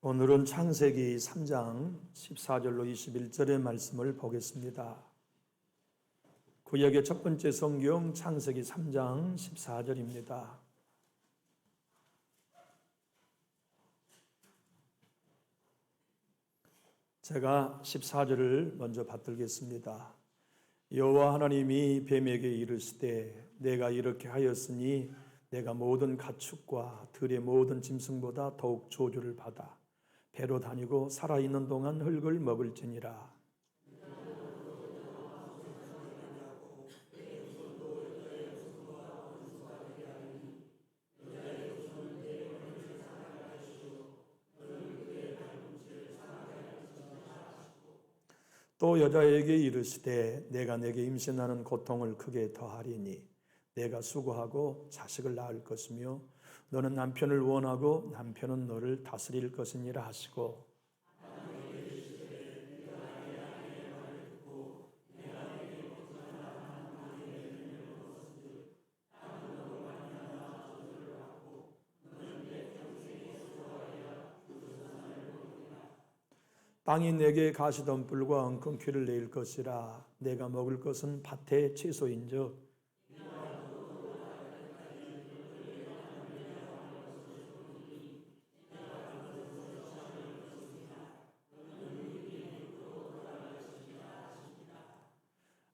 오늘은 창세기 3장 14절로 21절의 말씀을 보겠습니다. 구약의 첫 번째 성경 창세기 3장 14절입니다. 제가 14절을 먼저 받들겠습니다. 여호와 하나님이 뱀에게 이르시되 내가 이렇게 하였으니 내가 모든 가축과 들의 모든 짐승보다 더욱 저주를 받아 배로 다니고 살아있는 동안 흙을 먹을지니라. 또 여자에게 이르시되 내가 내게 임신하는 고통을 크게 더하리니 내가 수고하고 자식을 낳을 것이며 너는 남편을 원하고 남편은 너를 다스릴 것이니라 하시고, 땅이 내게 가시덤불과 엉겅퀴를 내일 것이라. 내가 먹을 것은 밭의 채소인즉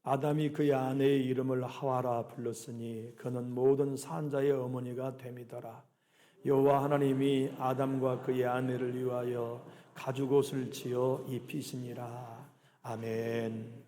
아담이 그의 아내의 이름을 하와라 불렀으니 그는 모든 산자의 어머니가 됨이더라. 여호와 하나님이 아담과 그의 아내를 위하여 가죽옷을 지어 입히시니라. 아멘.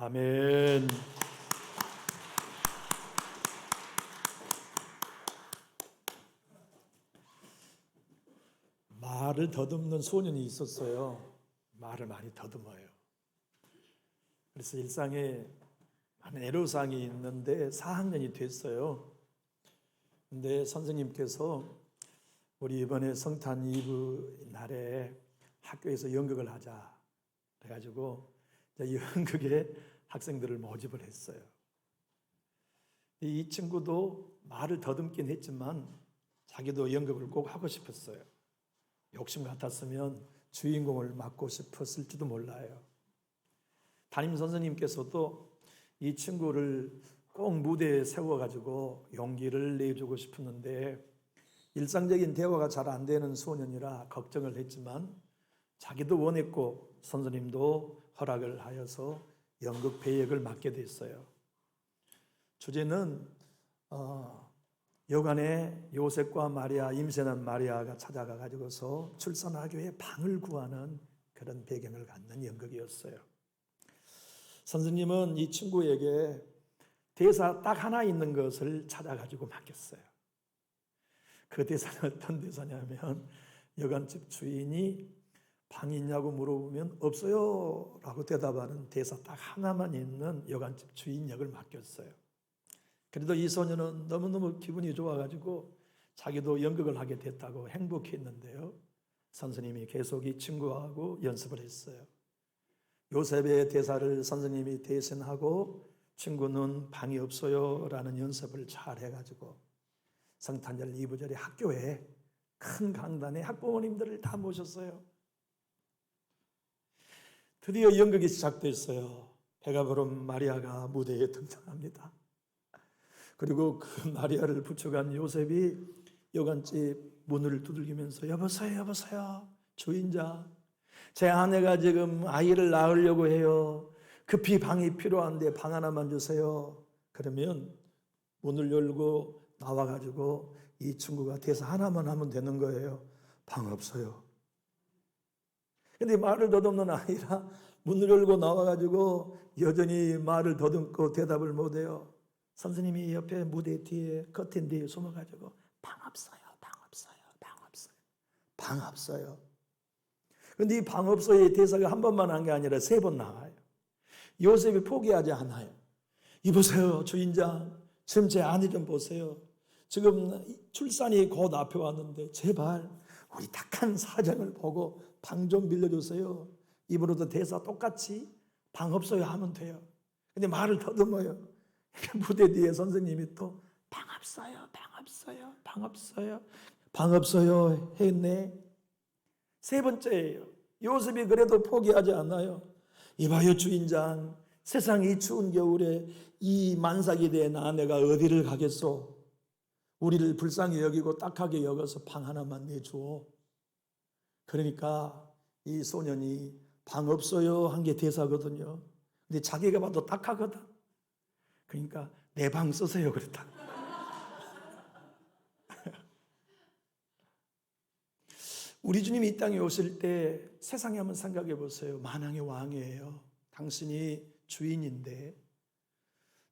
아멘. 말을 더듬는 소년이 있었어요. 말을 많이 더듬어요. 그래서 일상에 많은 애로사항이 있는데 4학년이 됐어요. 근데 선생님께서 우리 이번에 성탄 이브 날에 학교에서 연극을 하자 그래가지고 연극에 학생들을 모집을 했어요. 이 친구도 말을 더듬긴 했지만 자기도 연극을 꼭 하고 싶었어요. 욕심 같았으면 주인공을 맡고 싶었을지도 몰라요. 담임 선생님께서도 이 친구를 꼭 무대에 세워가지고 용기를 내주고 싶었는데 일상적인 대화가 잘 안 되는 소년이라 걱정을 했지만 자기도 원했고 선생님도 허락을 하여서 연극 배역을 맡게 됐어요. 주제는 여간에 요셉과 마리아, 임신한 마리아가 찾아가 가지고서 출산하기 위해 방을 구하는 그런 배경을 갖는 연극이었어요. 선생님은 이 친구에게 대사 딱 하나 있는 것을 찾아가지고 맡겼어요. 그 대사는 어떤 대사냐면 여간집 주인이 방이 있냐고 물어보면 없어요 라고 대답하는 대사 딱 하나만 있는 여간집 주인 역을 맡겼어요. 그래도 이 소녀는 너무너무 기분이 좋아가지고 자기도 연극을 하게 됐다고 행복했는데요. 선생님이 계속 이 친구하고 연습을 했어요. 요셉의 대사를 선생님이 대신하고 친구는 방이 없어요 라는 연습을 잘 해가지고 성탄절 이브절에 학교에 큰 강단에 학부모님들을 다 모셨어요. 드디어 연극이 시작됐어요. 배가 부른 마리아가 무대에 등장합니다. 그리고 그 마리아를 부축한 요셉이 여간집 문을 두들기면서 여보세요 주인장, 제 아내가 지금 아이를 낳으려고 해요. 급히 방이 필요한데 방 하나만 주세요. 그러면 문을 열고 나와가지고 이 친구가 대사 하나만 하면 되는 거예요. 방 없어요. 근데 말을 더듬는 아이라 문을 열고 나와가지고 여전히 말을 더듬고 대답을 못해요. 선생님이 옆에 무대 뒤에 커튼 뒤에 숨어가지고 방 없어요. 그런데 이 방 없어요의 대사가 한 번만 한 게 아니라 3번 나와요. 요셉이 포기하지 않아요. 이보세요 주인장, 지금 제 아내 좀 보세요. 지금 출산이 곧 앞에 왔는데 제발 우리 딱한 사정을 보고 방 좀 빌려주세요. 입으로도 대사 똑같이 방 없어요 하면 돼요. 근데 말을 더듬어요. 무대 뒤에 선생님이 또 방 없어요 했네. 3번째예요. 요셉이 그래도 포기하지 않아요. 이봐요 주인장, 세상 이 추운 겨울에 이 만삭이 된 아내가 어디를 가겠소? 우리를 불쌍히 여기고 딱하게 여겨서 방 하나만 내주오. 그러니까 이 소년이 방 없어요 한 게 대사거든요. 근데 자기가 봐도 딱하거든. 그러니까 내 방 쓰세요 그랬다. 우리 주님이 이 땅에 오실 때 세상에 한번 생각해 보세요. 만왕의 왕이에요. 당신이 주인인데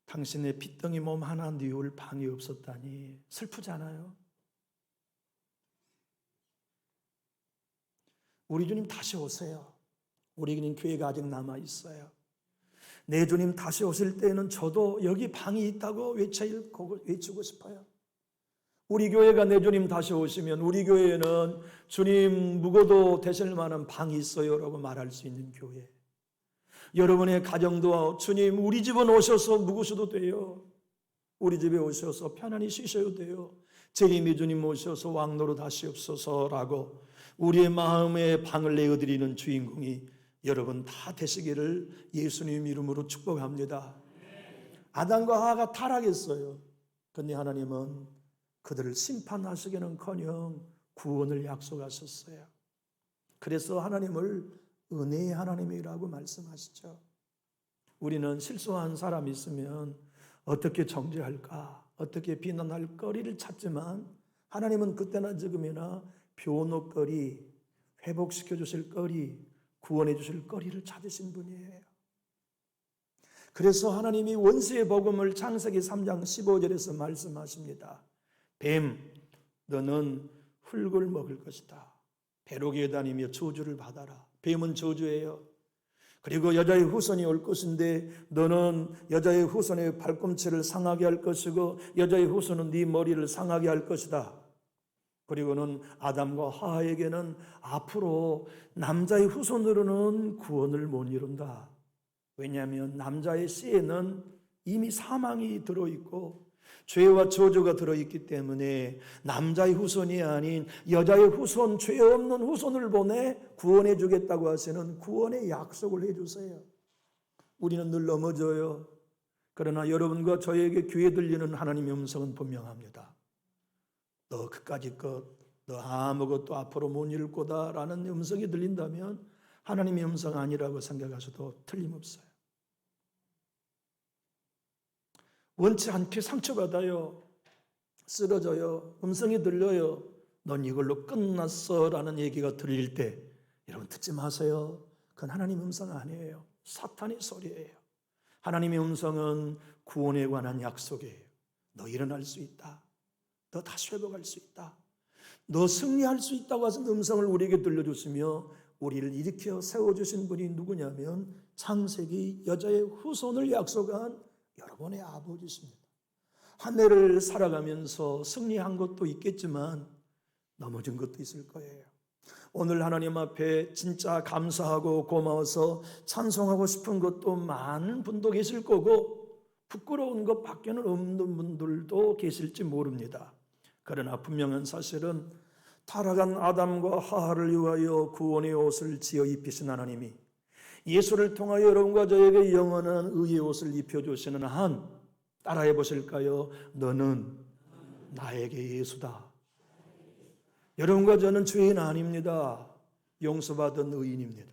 당신의 핏덩이 몸 하나 뉘울 방이 없었다니 슬프잖아요. 우리 주님 다시 오세요. 우리 주님 교회가 아직 남아 있어요. 내 주님 다시 오실 때에는 저도 여기 방이 있다고 외치고 싶어요. 우리 교회가 내 주님 다시 오시면 우리 교회에는 주님 묵어도 되실 만한 방이 있어요 라고 말할 수 있는 교회. 여러분의 가정도 주님 우리 집은 오셔서 묵으셔도 돼요. 우리 집에 오셔서 편안히 쉬셔도 돼요. 재림의 주님 오셔서 왕노릇 하시옵소서라고 우리의 마음에 방을 내어드리는 주인공이 여러분 다 되시기를 예수님 이름으로 축복합니다. 아담과 하와가 타락했어요. 그런데 하나님은 그들을 심판하시기는커녕 구원을 약속하셨어요. 그래서 하나님을 은혜의 하나님이라고 말씀하시죠. 우리는 실수한 사람이 있으면 어떻게 정죄할까, 어떻게 비난할 거리를 찾지만 하나님은 그때나 지금이나 변호거리, 회복시켜 주실 거리, 구원해 주실 거리를 찾으신 분이에요. 그래서 하나님이 원수의 복음을 창세기 3장 15절에서 말씀하십니다. 뱀, 너는 흙을 먹을 것이다. 벼룩에 다니며 저주를 받아라. 뱀은 저주예요. 그리고 여자의 후손이 올 것인데 너는 여자의 후손의 발꿈치를 상하게 할 것이고 여자의 후손은 네 머리를 상하게 할 것이다. 그리고는 아담과 하와에게는 앞으로 남자의 후손으로는 구원을 못 이룬다. 왜냐하면 남자의 씨에는 이미 사망이 들어있고 죄와 저주가 들어있기 때문에 남자의 후손이 아닌 여자의 후손, 죄 없는 후손을 보내 구원해 주겠다고 하시는 구원의 약속을 해주세요. 우리는 늘 넘어져요. 그러나 여러분과 저에게 귀에 들리는 하나님의 음성은 분명합니다. 너 그까짓 것, 너 아무것도 앞으로 못 이룰 거다 라는 음성이 들린다면 하나님의 음성 아니라고 생각하셔도 틀림없어요. 원치 않게 상처받아요. 쓰러져요. 음성이 들려요. 넌 이걸로 끝났어 라는 얘기가 들릴 때 여러분 듣지 마세요. 그건 하나님 음성 아니에요. 사탄의 소리예요. 하나님의 음성은 구원에 관한 약속이에요. 너 일어날 수 있다. 너 다시 회복할 수 있다. 너 승리할 수 있다고 하신 음성을 우리에게 들려주시며 우리를 일으켜 세워주신 분이 누구냐면 창세기 여자의 후손을 약속한 여러분의 아버지십니다. 한 해를 살아가면서 승리한 것도 있겠지만 넘어진 것도 있을 거예요. 오늘 하나님 앞에 진짜 감사하고 고마워서 찬송하고 싶은 것도 많은 분도 계실 거고 부끄러운 것 밖에는 없는 분들도 계실지 모릅니다. 그러나 분명한 사실은 타락한 아담과 하와를 위하여 구원의 옷을 지어 입히신 하나님이 예수를 통하여 여러분과 저에게 영원한 의의 옷을 입혀주시는 한 따라해 보실까요? 너는 나에게 예수다. 여러분과 저는 죄인 아닙니다. 용서받은 의인입니다.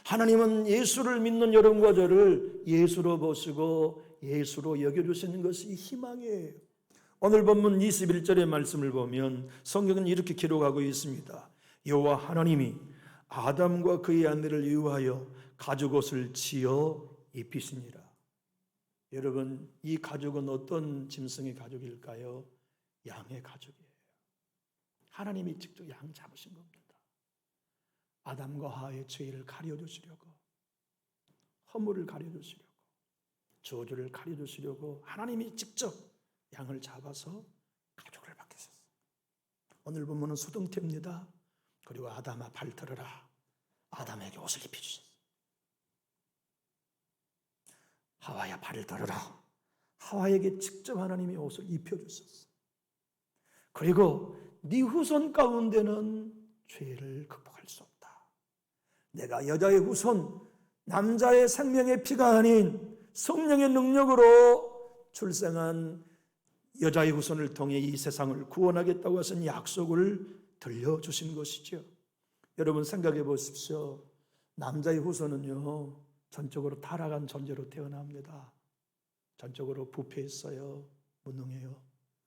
하나님은 예수를 믿는 여러분과 저를 예수로 보시고 예수로 여겨주시는 것이 희망이에요. 오늘 본문 21절의 말씀을 보면 성경은 이렇게 기록하고 있습니다. 여호와 하나님이 아담과 그의 아내를 위하여 가죽옷을 지어 입히시니라. 여러분, 이 가죽은 어떤 짐승의 가죽일까요? 양의 가죽이에요. 하나님이 직접 양 잡으신 겁니다. 아담과 하와의 죄를 가려주시려고, 허물을 가려주시려고, 저주를 가려주시려고 하나님이 직접 양을 잡아서 가죽을 벗기셨어요. 오늘 본문은 수동태입니다. 그리고 아담아 발 들어라. 아담에게 옷을 입혀주셨어요. 하와야 발을 들어라. 하와에게 직접 하나님이 옷을 입혀주셨어요. 그리고 네 후손 가운데는 죄를 극복할 수 없다. 내가 여자의 후손, 남자의 생명의 피가 아닌 성령의 능력으로 출생한 여자의 후손을 통해 이 세상을 구원하겠다고 하신 약속을 들려주신 것이죠. 여러분 생각해 보십시오. 남자의 후손은요, 전적으로 타락한 존재로 태어납니다. 전적으로 부패했어요. 무능해요.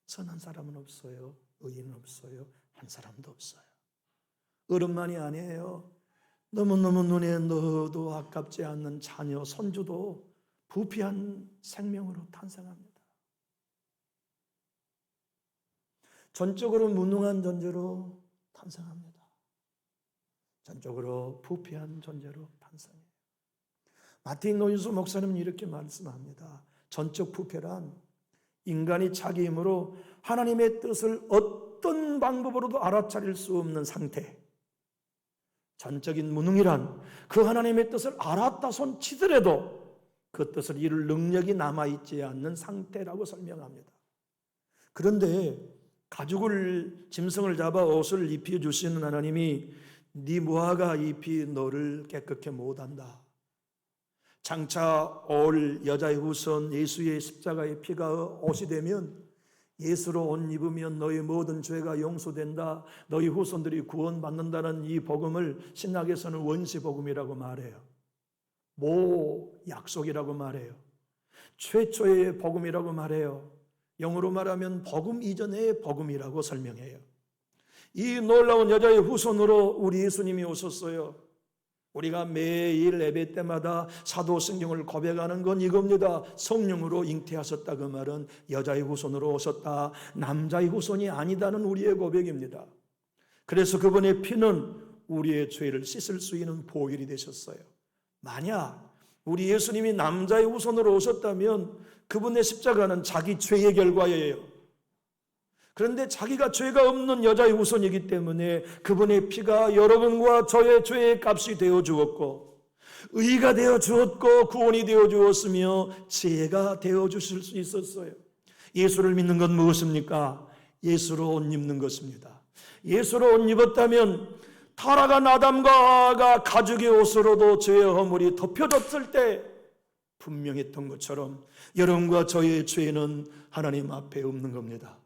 선한 사람은 없어요. 의인은 없어요. 한 사람도 없어요. 어른만이 아니에요. 너무너무 눈에 넣어도 아깝지 않는 자녀, 손주도 부패한 생명으로 탄생합니다. 전적으로 무능한 존재로 탄생합니다. 전적으로 부패한 존재로 탄생해요. 마틴 노인수 목사님은 이렇게 말씀합니다. 전적 부패란 인간이 자기 힘으로 하나님의 뜻을 어떤 방법으로도 알아차릴 수 없는 상태. 전적인 무능이란 그 하나님의 뜻을 알았다 손 치더라도 그 뜻을 이룰 능력이 남아있지 않는 상태라고 설명합니다. 그런데 가죽을 짐승을 잡아 옷을 입혀주시는 하나님이 네 무화과 잎이 너를 깨끗게 못한다. 장차 올 여자의 후손 예수의 십자가의 피가 옷이 되면 예수로 옷 입으면 너의 모든 죄가 용서된다. 너희 후손들이 구원받는다는 이 복음을 신학에서는 원시복음이라고 말해요. 모 약속이라고 말해요. 최초의 복음이라고 말해요. 영어로 말하면 복음 이전의 복음이라고 설명해요. 이 놀라운 여자의 후손으로 우리 예수님이 오셨어요. 우리가 매일 예배 때마다 사도성경을 고백하는 건 이겁니다. 성령으로 잉태하셨다. 그 말은 여자의 후손으로 오셨다. 남자의 후손이 아니다는 우리의 고백입니다. 그래서 그분의 피는 우리의 죄를 씻을 수 있는 보혈이 되셨어요. 만약 우리 예수님이 남자의 후손으로 오셨다면 그분의 십자가는 자기 죄의 결과예요. 그런데 자기가 죄가 없는 여자의 후손이기 때문에 그분의 피가 여러분과 저의 죄의 값이 되어 주었고, 의가 되어 주었고, 구원이 되어 주었으며 지혜가 되어 주실 수 있었어요. 예수를 믿는 건 무엇입니까? 예수로 옷 입는 것입니다. 예수로 옷 입었다면 타락한 아담과 가죽의 옷으로도 죄의 허물이 덮여졌을 때 분명했던 것처럼 여러분과 저의 죄는 하나님 앞에 없는 겁니다.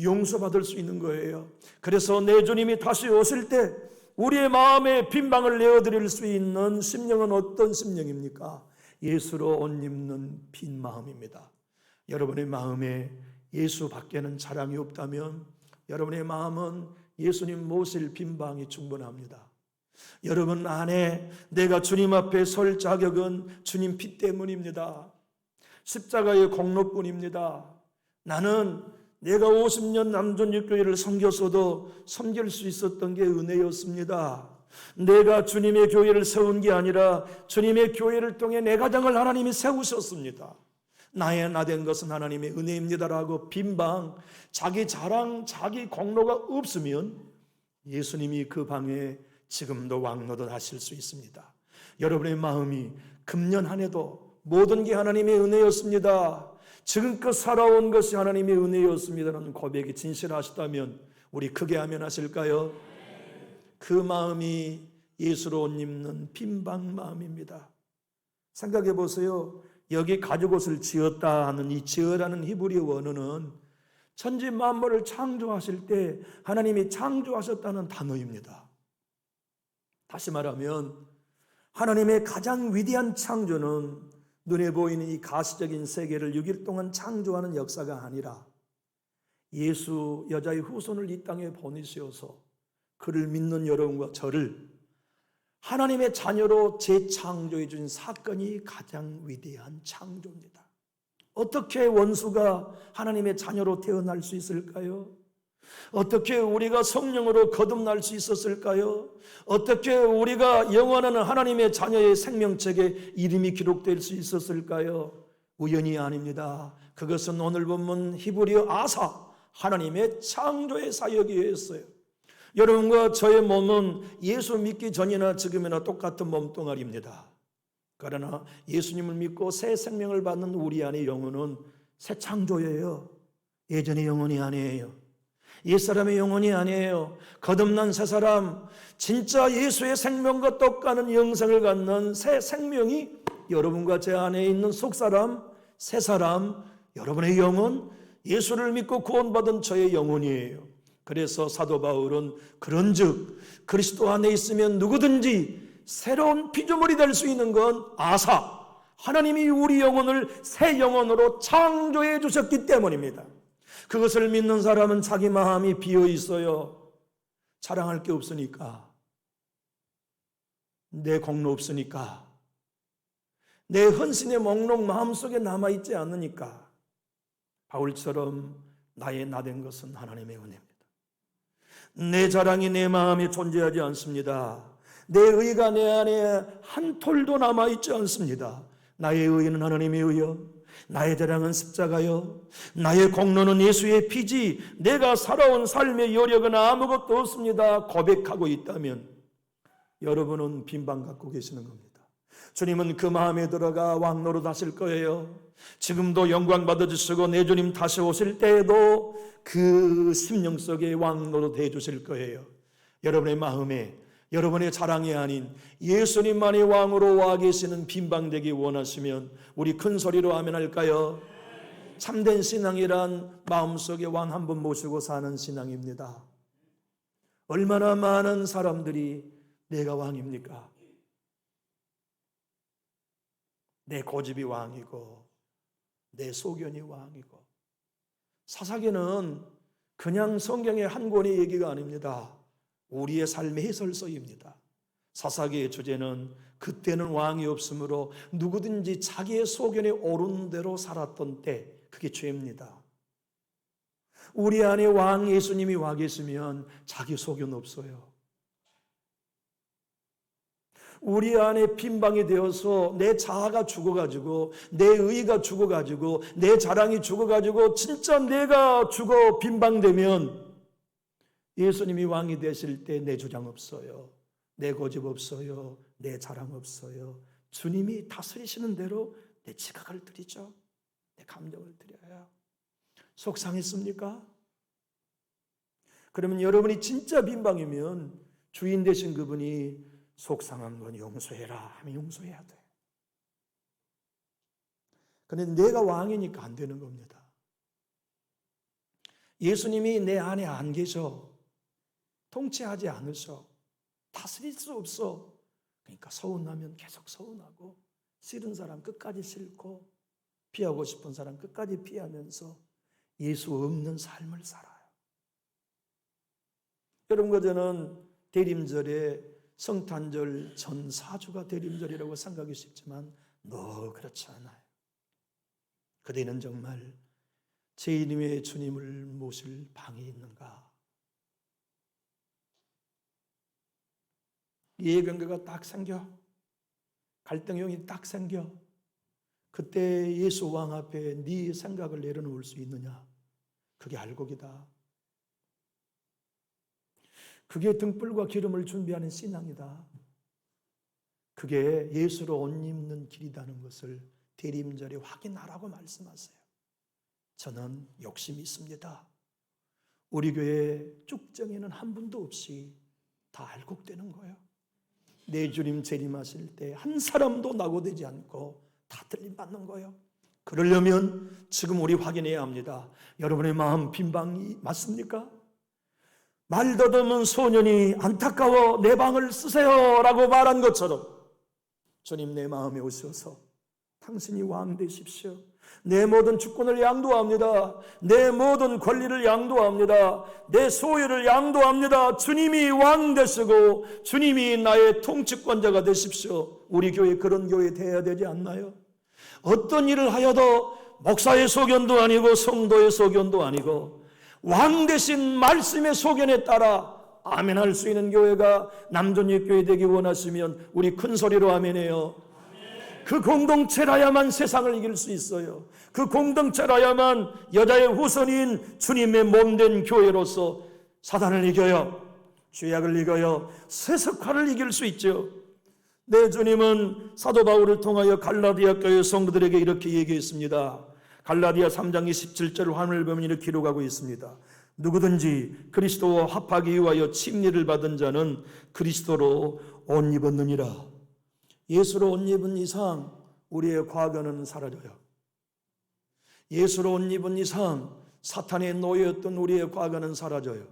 용서받을 수 있는 거예요. 그래서 내 주님이 다시 오실 때 우리의 마음에 빈방을 내어드릴 수 있는 심령은 어떤 심령입니까? 예수로 옷 입는 빈 마음입니다. 여러분의 마음에 예수 밖에는 자랑이 없다면 여러분의 마음은 예수님 모실 빈방이 충분합니다. 여러분 안에 내가 주님 앞에 설 자격은 주님 피 때문입니다. 십자가의 공로뿐입니다. 나는 내가 50년 남존육교회를 섬겼어도 섬길 수 있었던 게 은혜였습니다. 내가 주님의 교회를 세운 게 아니라 주님의 교회를 통해 내 가정을 하나님이 세우셨습니다. 나의 나 된 것은 하나님의 은혜입니다라고 빈방, 자기 자랑, 자기 공로가 없으면 예수님이 그 방에 지금도 왕노릇 하실 수 있습니다. 여러분의 마음이 금년 한 해도 모든 게 하나님의 은혜였습니다. 지금껏 살아온 것이 하나님의 은혜였습니다라는 고백이 진실하시다면 우리 크게 아멘하실까요? 그 마음이 예수로 옷 입는 빈방 마음입니다. 생각해 보세요. 여기 가죽옷을 지었다 하는 이 지으라는 히브리 원어는 천지 만물을 창조하실 때 하나님이 창조하셨다는 단어입니다. 다시 말하면 하나님의 가장 위대한 창조는 눈에 보이는 이 가시적인 세계를 6일 동안 창조하는 역사가 아니라 예수 여자의 후손을 이 땅에 보내셔서 그를 믿는 여러분과 저를 하나님의 자녀로 재창조해 준 사건이 가장 위대한 창조입니다. 어떻게 원수가 하나님의 자녀로 태어날 수 있을까요? 어떻게 우리가 성령으로 거듭날 수 있었을까요? 어떻게 우리가 영원한 하나님의 자녀의 생명책에 이름이 기록될 수 있었을까요? 우연이 아닙니다. 그것은 오늘 본문 히브리어 아사, 하나님의 창조의 사역이었어요. 여러분과 저의 몸은 예수 믿기 전이나 지금이나 똑같은 몸뚱아리입니다. 그러나 예수님을 믿고 새 생명을 받는 우리 안의 영혼은 새 창조예요. 예전의 영혼이 아니에요. 옛사람의 영혼이 아니에요. 거듭난 새 사람, 진짜 예수의 생명과 똑같은 영생을 갖는 새 생명이 여러분과 제 안에 있는 속사람, 새 사람, 여러분의 영혼, 예수를 믿고 구원받은 저의 영혼이에요. 그래서 사도 바울은 그런즉 그리스도 안에 있으면 누구든지 새로운 피조물이 될 수 있는 건 아사, 하나님이 우리 영혼을 새 영혼으로 창조해 주셨기 때문입니다. 그것을 믿는 사람은 자기 마음이 비어 있어요. 자랑할 게 없으니까, 내 공로 없으니까, 내 헌신의 목록 마음속에 남아있지 않으니까. 바울처럼 나의 나 된 것은 하나님의 은혜입니다. 내 자랑이 내 마음에 존재하지 않습니다. 내 의가 내 안에 한 톨도 남아있지 않습니다. 나의 의는 하나님의 의요, 나의 자랑은 십자가요, 나의 공로는 예수의 피지, 내가 살아온 삶의 여력은 아무것도 없습니다. 고백하고 있다면 여러분은 빈방 갖고 계시는 겁니다. 주님은 그 마음에 들어가 왕노릇 하실 거예요. 지금도 영광 받아주시고 내 주님 다시 오실 때에도 그 심령 속에 왕노릇 해주실 거예요. 여러분의 마음에 여러분의 자랑이 아닌 예수님만이 왕으로 와 계시는 빈방되기 원하시면 우리 큰 소리로 아멘 할까요? 참된 신앙이란 마음속에 왕 한 분 모시고 사는 신앙입니다. 얼마나 많은 사람들이 내가 왕입니까? 내 고집이 왕이고 내 소견이 왕이고. 사사기는 그냥 성경의 한 권의 얘기가 아닙니다. 우리의 삶의 해설서입니다. 사사기의 주제는 그때는 왕이 없으므로 누구든지 자기의 소견에 오른 대로 살았던 때, 그게 죄입니다. 우리 안에 왕 예수님이 와 계시면 자기 소견 없어요. 우리 안에 빈방이 되어서 내 자아가 죽어가지고 내 의의가 죽어가지고 내 자랑이 죽어가지고 진짜 내가 죽어 빈방되면 예수님이 왕이 되실 때 내 주장 없어요. 내 고집 없어요. 내 자랑 없어요. 주님이 다스리시는 대로 내 지각을 드리죠. 내 감정을 드려요. 속상했습니까? 그러면 여러분이 진짜 빈방이면 주인 되신 그분이 속상한 건 용서해라 하면 용서해야 돼. 그런데 내가 왕이니까 안 되는 겁니다. 예수님이 내 안에 안 계셔. 통치하지 않으셔. 다스릴 수 없어. 그러니까 서운하면 계속 서운하고, 싫은 사람 끝까지 싫고, 피하고 싶은 사람 끝까지 피하면서 예수 없는 삶을 살아요. 여러분과 저는 대림절에 성탄절 전 4주가 대림절이라고 생각이 쉽지만 그렇지 않아요. 그대는 정말 제 이름의 주님을 모실 방이 있는가? 이해관계가 딱 생겨. 갈등형이 딱 생겨. 그때 예수 왕 앞에 네 생각을 내려놓을 수 있느냐? 그게 알곡이다. 그게 등불과 기름을 준비하는 신앙이다. 그게 예수로 옷 입는 길이라는 것을 대림절에 확인하라고 말씀하세요. 저는 욕심이 있습니다. 우리 교회 쭉정에는 한 분도 없이 다 알곡되는 거예요. 내 주님 재림하실 때 한 사람도 낙오되지 않고 다 들림받는 거예요. 그러려면 지금 우리 확인해야 합니다. 여러분의 마음 빈방이 맞습니까? 말 더듬은 소년이 안타까워 내 방을 쓰세요 라고 말한 것처럼 주님 내 마음에 오셔서 당신이 왕 되십시오. 내 모든 주권을 양도합니다. 내 모든 권리를 양도합니다. 내 소유를 양도합니다. 주님이 왕 되시고 주님이 나의 통치권자가 되십시오. 우리 교회 그런 교회 돼야 되지 않나요? 어떤 일을 하여도 목사의 소견도 아니고 성도의 소견도 아니고 왕 대신 말씀의 소견에 따라 아멘할 수 있는 교회가 남존입교회 되기 원하시면 우리 큰 소리로 아멘해요. 그 공동체라야만 세상을 이길 수 있어요. 그 공동체라야만 여자의 후손인 주님의 몸된 교회로서 사단을 이겨요. 죄악을 이겨요. 세속화를 이길 수 있죠. 내 주님은 사도 바울을 통하여 갈라디아 교회 성도들에게 이렇게 얘기했습니다. 갈라디아 3장 27절 화면을 보면 이렇게 기록하고 있습니다. 누구든지 그리스도와 합하기 위하여 침례를 받은 자는 그리스도로 옷 입었느니라. 예수로 옷 입은 이상 우리의 과거는 사라져요. 예수로 옷 입은 이상 사탄의 노예였던 우리의 과거는 사라져요.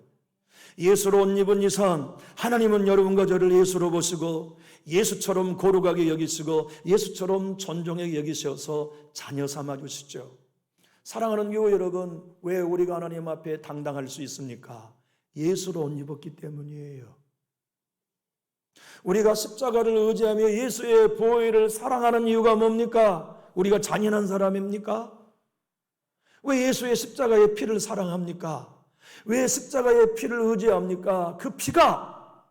예수로 옷 입은 이상 하나님은 여러분과 저를 예수로 보시고 예수처럼 거룩하게 여기시고 예수처럼 존중하게 여기셔서 자녀 삼아 주시죠. 사랑하는 교회 여러분, 왜 우리가 하나님 앞에 당당할 수 있습니까? 예수로 옷 입었기 때문이에요. 우리가 십자가를 의지하며 예수의 보혈을 사랑하는 이유가 뭡니까? 우리가 잔인한 사람입니까? 왜 예수의 십자가의 피를 사랑합니까? 왜 십자가의 피를 의지합니까? 그 피가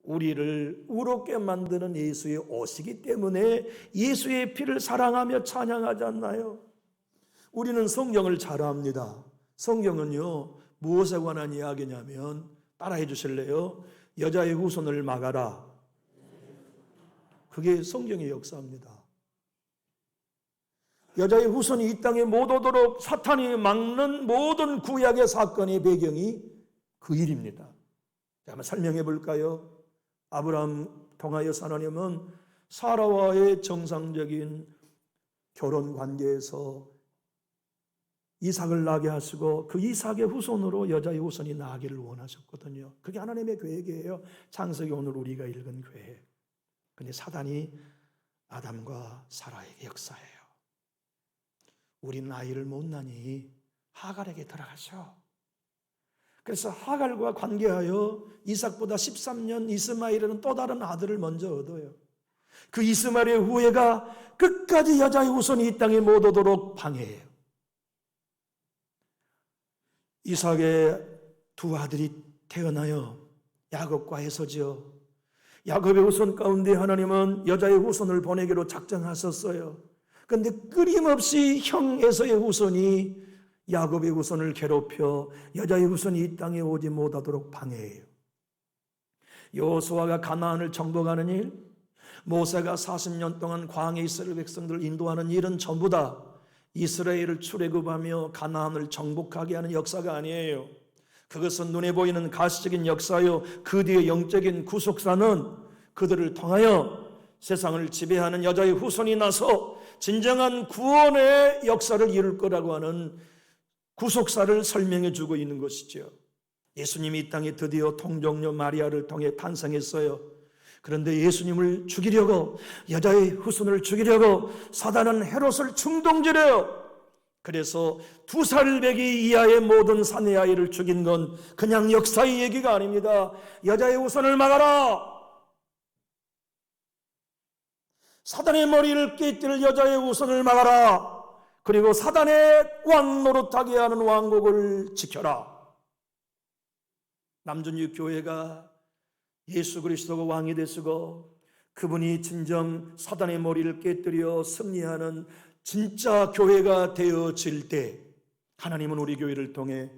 우리를 의롭게 만드는 예수의 옷이기 때문에 예수의 피를 사랑하며 찬양하지 않나요? 우리는 성경을 잘 압니다. 성경은요, 무엇에 관한 이야기냐면 따라해 주실래요? 여자의 후손을 막아라. 그게 성경의 역사입니다. 여자의 후손이 이 땅에 못 오도록 사탄이 막는 모든 구약의 사건의 배경이 그 일입니다. 한번 설명해 볼까요? 아브라함 통하여서 하나님은 사라와의 정상적인 결혼 관계에서 이삭을 낳게 하시고 그 이삭의 후손으로 여자의 후손이 나기를 원하셨거든요. 그게 하나님의 계획이에요. 창세기 오늘 우리가 읽은 계획. 근데 사단이 아담과 사라에게 역사해요. 우리는 아이를 못 낳으니 하갈에게 들어가셔. 그래서 하갈과 관계하여 이삭보다 13년 이스마엘은 또 다른 아들을 먼저 얻어요. 그 이스마엘의 후예가 끝까지 여자의 후손이 이 땅에 못 오도록 방해해요. 이삭의 두 아들이 태어나요. 야곱과 에서죠. 야곱의 후손 가운데 하나님은 여자의 후손을 보내기로 작정하셨어요. 그런데 끊임없이 형 에서의 후손이 야곱의 후손을 괴롭혀 여자의 후손이 이 땅에 오지 못하도록 방해해요. 여호수아가 가나안을 정복하는 일, 모세가 40년 동안 광야에 이스라엘 백성들을 인도하는 일은 전부 다 이스라엘을 출애굽하며 가나안을 정복하게 하는 역사가 아니에요. 그것은 눈에 보이는 가시적인 역사요, 그 뒤의 영적인 구속사는 그들을 통하여 세상을 지배하는 여자의 후손이 나서 진정한 구원의 역사를 이룰 거라고 하는 구속사를 설명해 주고 있는 것이죠. 예수님이 이 땅에 드디어 통정녀 마리아를 통해 탄생했어요. 그런데 예수님을 죽이려고, 여자의 후손을 죽이려고 사단은 헤롯을 충동질해요. 그래서 2살 배기 이하의 모든 사내 아이를 죽인 건 그냥 역사의 얘기가 아닙니다. 여자의 후손을 막아라. 사단의 머리를 깨뜨릴 여자의 후손을 막아라. 그리고 사단의 왕 노릇하게 하는 왕국을 지켜라. 남준유 교회가 예수 그리스도가 왕이 되시고 그분이 진정 사단의 머리를 깨뜨려 승리하는 진짜 교회가 되어질 때 하나님은 우리 교회를 통해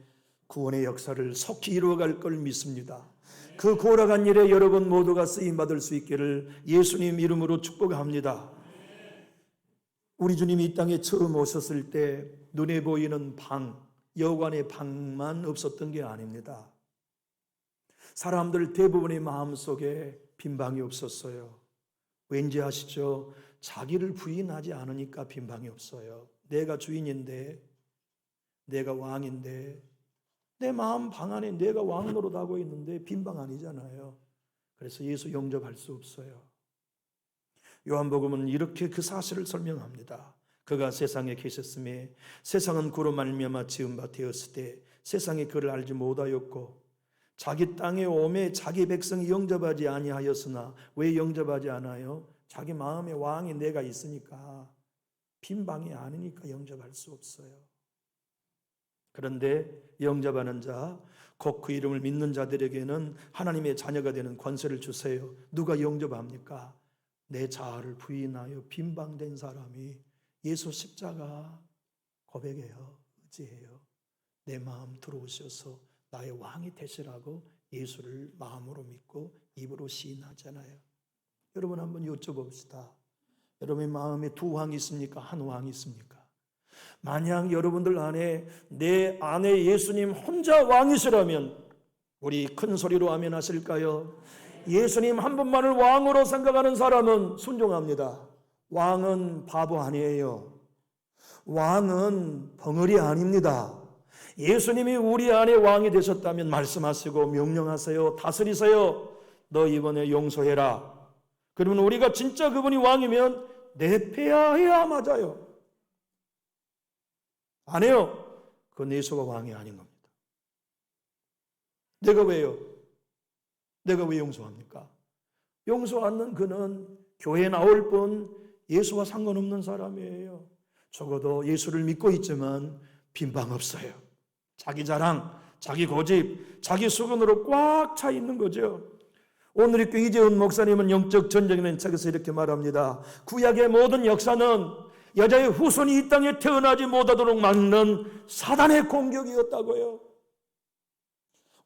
구원의 역사를 속히 이루어갈 걸 믿습니다. 그 고락한 일에 여러분 모두가 쓰임받을 수 있기를 예수님 이름으로 축복합니다. 우리 주님이 이 땅에 처음 오셨을 때 눈에 보이는 방, 여관의 방만 없었던 게 아닙니다. 사람들 대부분의 마음속에 빈방이 없었어요. 왠지 아시죠? 자기를 부인하지 않으니까 빈방이 없어요. 내가 주인인데, 내가 왕인데, 내 마음 방 안에 내가 왕 노릇하고 있는데 빈방 아니잖아요. 그래서 예수 영접할 수 없어요. 요한복음은 이렇게 그 사실을 설명합니다. 그가 세상에 계셨음에 세상은 그로 말미암아 지은 바 되었을 때 세상이 그를 알지 못하였고 자기 땅에 오매 자기 백성이 영접하지 아니하였으나 왜 영접하지 않아요? 자기 마음에 왕이 내가 있으니까, 빈방이 아니니까 영접할 수 없어요. 그런데 영접하는 자, 곧 그 이름을 믿는 자들에게는 하나님의 자녀가 되는 권세를 주세요. 누가 영접합니까? 내 자아를 부인하여 빈방된 사람이 예수 십자가 고백해요. 의지해요. 내 마음 들어오셔서 나의 왕이 되시라고 예수를 마음으로 믿고 입으로 시인하잖아요. 여러분 한번 여쭤봅시다. 여러분의 마음에 2왕이 있습니까? 한 왕이 있습니까? 만약 여러분들 안에 내 안에 예수님 혼자 왕이시라면 우리 큰 소리로 아멘 하실까요? 예수님 한 분만을 왕으로 생각하는 사람은 순종합니다. 왕은 바보 아니에요. 왕은 벙어리 아닙니다. 예수님이 우리 안에 왕이 되셨다면 말씀하시고 명령하세요. 다스리세요. 너 이번에 용서해라. 그러면 우리가 진짜 그분이 왕이면 내패해야 맞아요. 안 해요. 그건 예수가 왕이 아닌 겁니다. 내가 왜요? 내가 왜 용서합니까? 용서 않는 그는 교회에 나올 뿐 예수와 상관없는 사람이에요. 적어도 예수를 믿고 있지만 빈방 없어요. 자기 자랑, 자기 고집, 자기 수건으로 꽉 차 있는 거죠. 오늘 읽고 이재훈 목사님은 영적 전쟁이라는 책에서 이렇게 말합니다. 구약의 모든 역사는 여자의 후손이 이 땅에 태어나지 못하도록 막는 사단의 공격이었다고요.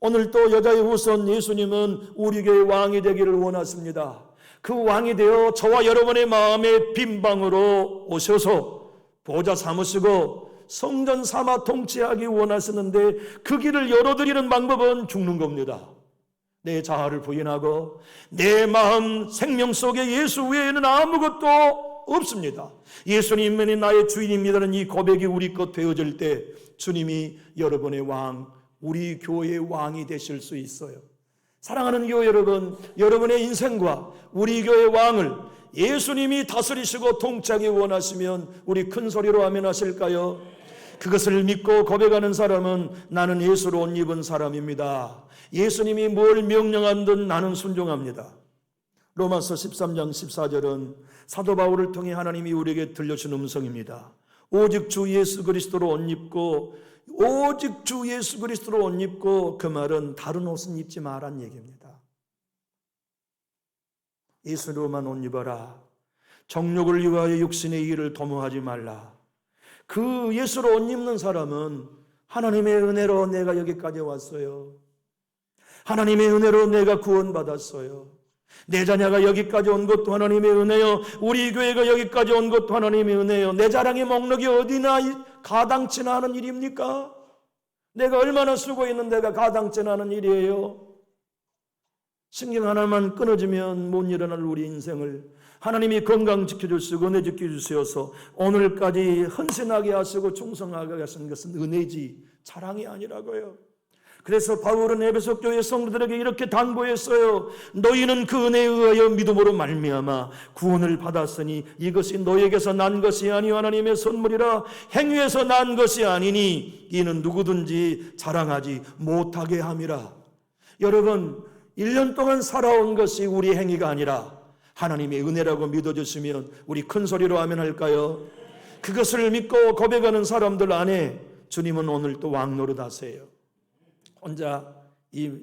오늘 또 여자의 후손 예수님은 우리 교회의 왕이 되기를 원하십니다. 그 왕이 되어 저와 여러분의 마음의 빈방으로 오셔서 보좌 삼으시고 성전 삼아 통치하기 원하시는데 그 길을 열어드리는 방법은 죽는 겁니다. 내 자아를 부인하고 내 마음 생명 속에 예수 외에는 아무것도 없습니다. 예수님만이 나의 주인입니다는 이 고백이 우리 것 되어질 때 주님이 여러분의 왕, 우리 교회의 왕이 되실 수 있어요. 사랑하는 교회 여러분, 여러분의 인생과 우리 교회의 왕을 예수님이 다스리시고 통치하기 원하시면 우리 큰 소리로 아멘 하실까요? 그것을 믿고 고백하는 사람은 나는 예수로 옷 입은 사람입니다. 예수님이 뭘 명령하든 나는 순종합니다. 로마서 13장 14절은 사도 바울을 통해 하나님이 우리에게 들려준 음성입니다. 오직 주 예수 그리스도로 옷 입고, 오직 주 예수 그리스도로 옷 입고, 그 말은 다른 옷은 입지 말란 얘기입니다. 예수로만 옷 입어라. 정욕을 위하여 육신의 일을 도모하지 말라. 그 예수로 옷 입는 사람은 하나님의 은혜로 내가 여기까지 왔어요. 하나님의 은혜로 내가 구원받았어요. 내 자녀가 여기까지 온 것도 하나님의 은혜요. 우리 교회가 여기까지 온 것도 하나님의 은혜요. 내 자랑의 목록이 어디나 가당치나 하는 일입니까? 내가 얼마나 수고했는 데가 가당치나 하는 일이에요. 신경 하나만 끊어지면 못 일어날 우리 인생을 하나님이 건강 지켜주시고 은혜 지켜주셔서 오늘까지 헌신하게 하시고 충성하게 하신 것은 은혜지 자랑이 아니라고요. 그래서 바울은 에베소 교회 성도들에게 이렇게 당부했어요. 너희는 그 은혜에 의하여 믿음으로 말미암아 구원을 받았으니 이것이 너에게서 난 것이 아니요 하나님의 선물이라. 행위에서 난 것이 아니니 이는 누구든지 자랑하지 못하게 함이라. 여러분, 1년 동안 살아온 것이 우리 행위가 아니라 하나님의 은혜라고 믿어주시면 우리 큰 소리로 아멘 할까요? 그것을 믿고 고백하는 사람들 안에 주님은 오늘 또 왕노릇하세요. 혼자 이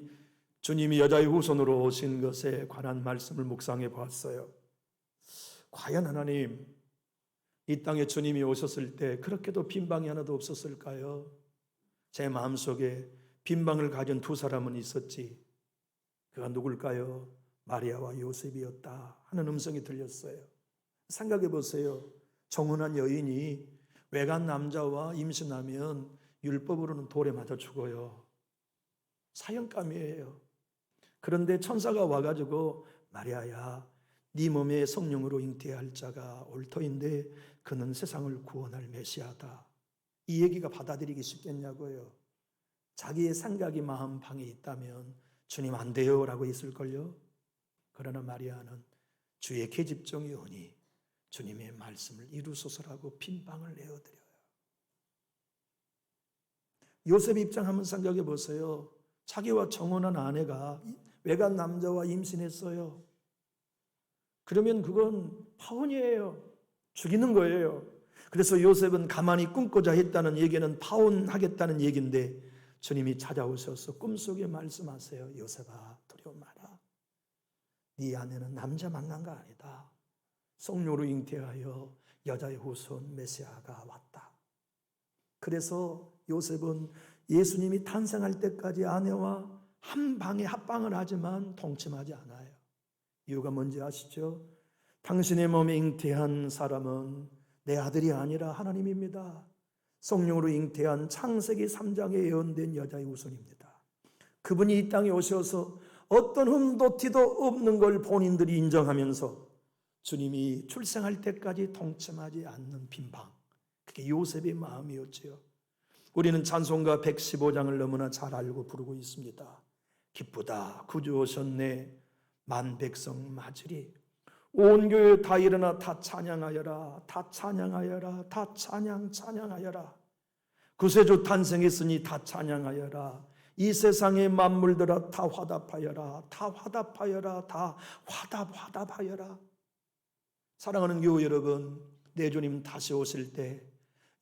주님이 여자의 후손으로 오신 것에 관한 말씀을 묵상해 보았어요. 과연 하나님, 이 땅에 주님이 오셨을 때 그렇게도 빈방이 하나도 없었을까요? 제 마음속에 빈방을 가진 두 사람은 있었지. 그가 누굴까요? 마리아와 요셉이었다 하는 음성이 들렸어요. 생각해 보세요. 정혼한 여인이 외간 남자와 임신하면 율법으로는 돌에 맞아 죽어요. 사형감이에요. 그런데 천사가 와가지고 마리아야, 네 몸에 성령으로 잉태할 자가 올 터인데 그는 세상을 구원할 메시아다. 이 얘기가 받아들이기 쉽겠냐고요. 자기의 생각이 마음 방에 있다면 주님 안 돼요 라고 했을걸요. 그러나 마리아는 주의 계집종이 오니 주님의 말씀을 이루소서라고 빈방을 내어드려요. 요셉 입장 한번 생각해 보세요. 자기와 정혼한 아내가 외간 남자와 임신했어요. 그러면 그건 파혼이에요. 죽이는 거예요. 그래서 요셉은 가만히 꿈고자 했다는 얘기는 파혼하겠다는 얘기인데 주님이 찾아오셔서 꿈속에 말씀하세요. 요셉아, 두려워 마라. 네 아내는 남자 만난 거 아니다. 성령으로 잉태하여 여자의 후손 메시아가 왔다. 그래서 요셉은 예수님이 탄생할 때까지 아내와 한 방에 합방을 하지만 동침하지 않아요. 이유가 뭔지 아시죠? 당신의 몸에 잉태한 사람은 내 아들이 아니라 하나님입니다. 성령으로 잉태한 창세기 3장에 예언된 여자의 후손입니다. 그분이 이 땅에 오셔서 어떤 흠도 티도 없는 걸 본인들이 인정하면서 주님이 출생할 때까지 동침하지 않는 빈방, 그게 요셉의 마음이었지요. 우리는 찬송가 115장을 너무나 잘 알고 부르고 있습니다. 기쁘다 구주 오셨네 만 백성 맞으리. 온 교회 다 일어나 다 찬양하여라. 다 찬양하여라. 다 찬양하여라. 구세주 탄생했으니 다 찬양하여라. 이 세상의 만물들아 다 화답하여라. 다 화답하여라. 다 화답하여라. 사랑하는 교우 여러분, 내 주님 다시 오실 때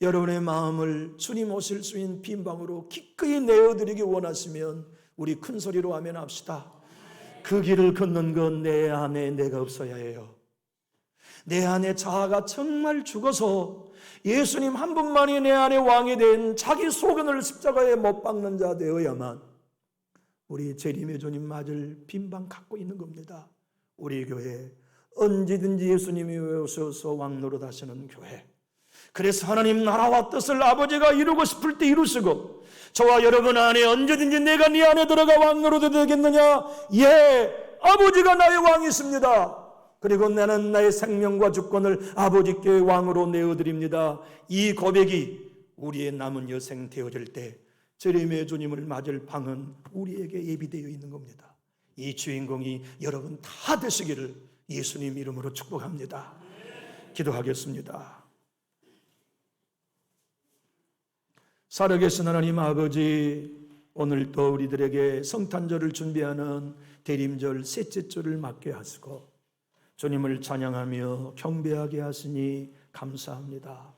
여러분의 마음을 주님 오실 수 있는 빈방으로 기꺼이 내어드리기 원하시면 우리 큰 소리로 아멘 합시다. 그 길을 걷는 건 내 안에 내가 없어야 해요. 내 안에 자아가 정말 죽어서 예수님 한 분만이 내 안에 왕이 된 자기 소견을 십자가에 못 박는 자 되어야만 우리 재림의 주님 맞을 빈방 갖고 있는 겁니다. 우리 교회 언제든지 예수님이 오셔서 왕노릇 하시는 교회. 그래서 하나님 나라와 뜻을 아버지가 이루고 싶을 때 이루시고 저와 여러분 안에 언제든지 내가 네 안에 들어가 왕노릇 되겠느냐? 예, 아버지가 나의 왕이십니다. 그리고 나는 나의 생명과 주권을 아버지께 왕으로 내어드립니다. 이 고백이 우리의 남은 여생 되어질 때 재림의 주님을 맞을 방은 우리에게 예비되어 있는 겁니다. 이 주인공이 여러분 다 되시기를 예수님 이름으로 축복합니다. 기도하겠습니다. 살아계신 하나님 아버지, 오늘도 우리들에게 성탄절을 준비하는 대림절 셋째 주를 맞게 하시고 주님을 찬양하며 경배하게 하시니 감사합니다.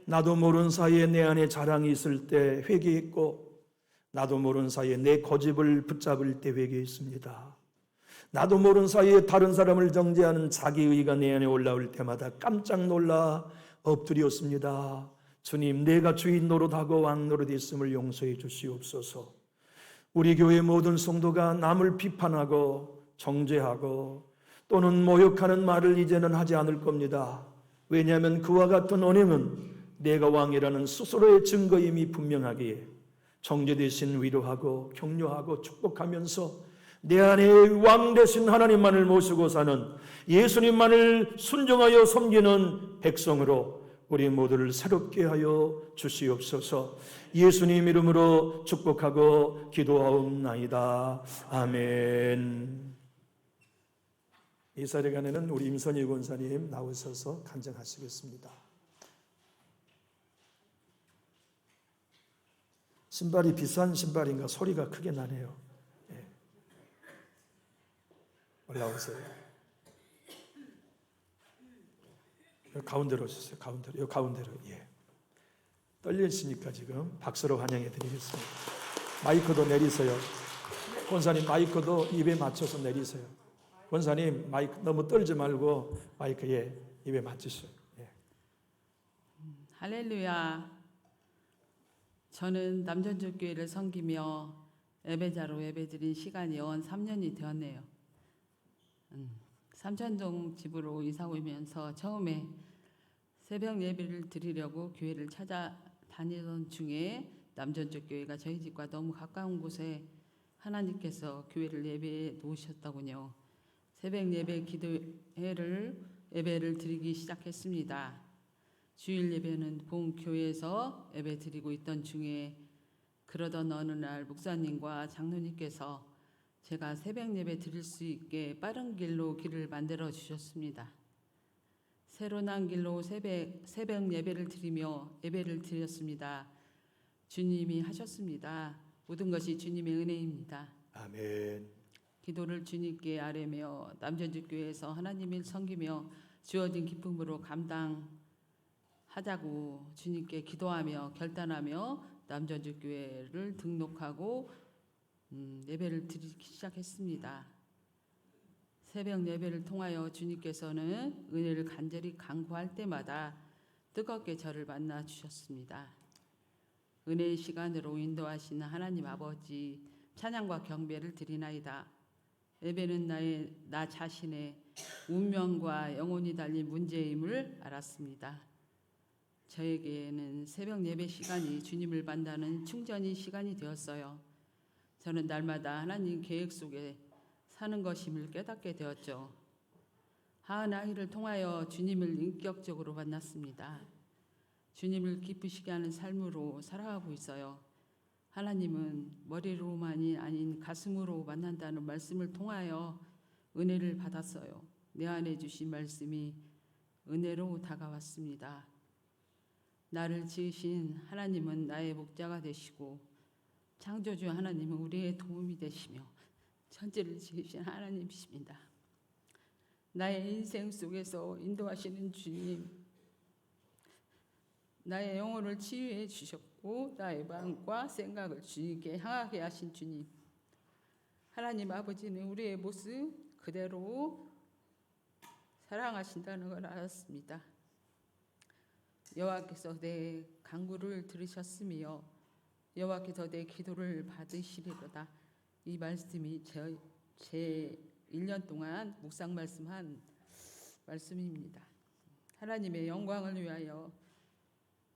나도 모르는 사이에 내 안에 자랑이 있을 때 회개했고 나도 모르는 사이에 내 고집을 붙잡을 때 회개했습니다. 나도 모르는 사이에 다른 사람을 정죄하는 자기의가 내 안에 올라올 때마다 깜짝 놀라 엎드렸습니다. 주님, 내가 주인 노릇하고 왕 노릇했음을 용서해 주시옵소서. 우리 교회 모든 성도가 남을 비판하고 정죄하고 또는 모욕하는 말을 이제는 하지 않을 겁니다. 왜냐하면 그와 같은 언행은 내가 왕이라는 스스로의 증거임이 분명하기에 정죄 대신 위로하고 격려하고 축복하면서 내 안에 왕 되신 하나님만을 모시고 사는, 예수님만을 순종하여 섬기는 백성으로 우리 모두를 새롭게 하여 주시옵소서. 예수님 이름으로 축복하고 기도하옵나이다. 아멘. 이 사례간에는 우리 임선희 권사님 나오셔서 간증하시겠습니다. 신발이 비싼 신발인가 소리가 크게 나네요. 예. 올라오세요. 가운데로 오셨어요. 가운데로. 요 가운데로. 예. 떨리시니까 지금 박수로 환영해 드리겠습니다. 마이크도 내리세요. 권사님 마이크도 입에 맞춰서 내리세요. 권사님 마이크 너무 떨지 말고 마이크에 입에 맞추세요. 예. 할렐루야. 저는 남전주교회를 섬기며 예배자로 예배드린 시간이 연 3년이 되었네요. 삼천동 집으로 이사 오면서 처음에 새벽 예배를 드리려고 교회를 찾아다니던 중에 남전주교회가 저희 집과 너무 가까운 곳에 하나님께서 교회를 예배해 놓으셨더군요. 새벽 예배 예배를 드리기 시작했습니다. 주일 예배는 본 교회에서 예배 드리고 있던 중에 그러던 어느 날 목사님과 장로님께서 제가 새벽 예배 드릴 수 있게 빠른 길로 길을 만들어 주셨습니다. 새로 난 길로 새벽 예배를 드리며 예배를 드렸습니다. 주님이 하셨습니다. 모든 것이 주님의 은혜입니다. 아멘. 기도를 주님께 아뢰며 남전주교회에서 하나님을 섬기며 주어진 기쁨으로 감당하자고 주님께 기도하며 결단하며 남전주교회를 등록하고 예배를 드리기 시작했습니다. 새벽 예배를 통하여 주님께서는 은혜를 간절히 간구할 때마다 뜨겁게 저를 만나 주셨습니다. 은혜의 시간으로 인도하시는 하나님 아버지 찬양과 경배를 드리나이다. 예배는 나 자신의 운명과 영혼이 달린 문제임을 알았습니다. 저에게는 새벽 예배 시간이 주님을 만나는 충전의 시간이 되었어요. 저는 날마다 하나님 계획 속에 사는 것임을 깨닫게 되었죠. 하은아이를 통하여 주님을 인격적으로 만났습니다. 주님을 기쁘시게 하는 삶으로 살아가고 있어요. 하나님은 머리로만이 아닌 가슴으로 만난다는 말씀을 통하여 은혜를 받았어요. 내 안에 주신 말씀이 은혜로 다가왔습니다. 나를 지으신 하나님은 나의 목자가 되시고 창조주 하나님은 우리의 도움이 되시며 천지를 지으신 하나님이십니다. 나의 인생 속에서 인도하시는 주님, 나의 영혼을 치유해 주셨고 나의 마음과 생각을 주님께 향하게 하신 주님, 하나님 아버지는 우리의 모습 그대로 사랑하신다는 걸 알았습니다. 여호와께서 내 간구를 들으셨으며 여호와께서 내 기도를 받으시리로다. 이 말씀이 제 1년 동안 묵상 말씀한 말씀입니다. 하나님의 영광을 위하여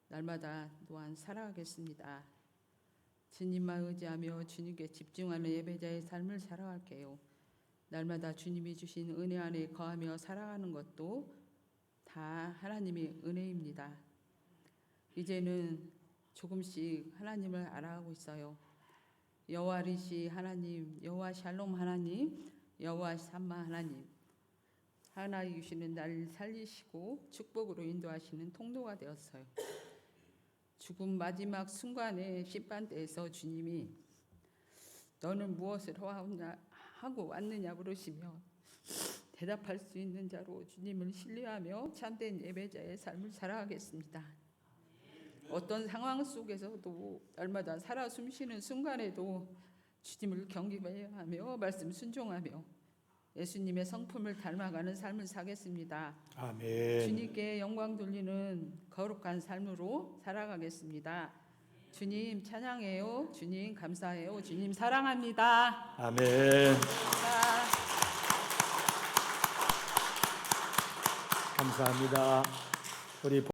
날마다 또한 살아가겠습니다. 주님만 의지하며 주님께 집중하는 예배자의 삶을 살아갈게요. 날마다 주님이 주신 은혜 안에 거하며 살아가는 것도 다 하나님의 은혜입니다. 이제는 조금씩 하나님을 알아가고 있어요. 여호와 리시 하나님, 여호와 샬롬 하나님, 여호와 샴마 하나님, 하나님 주시는 날 살리시고 축복으로 인도하시는 통로가 되었어요. 죽음 마지막 순간에 심판대에서 주님이 너는 무엇을 하고 왔느냐 물으시며 대답할 수 있는 자로 주님을 신뢰하며 참된 예배자의 삶을 살아가겠습니다. 어떤 상황 속에서도 날마다 살아 숨쉬는 순간에도 주님을 경배하며 말씀 순종하며 예수님의 성품을 닮아가는 삶을 사겠습니다. 아멘. 주님께 영광 돌리는 거룩한 삶으로 살아가겠습니다. 주님 찬양해요. 주님 감사해요. 주님 사랑합니다. 아멘. 감사합니다. 감사합니다. 우리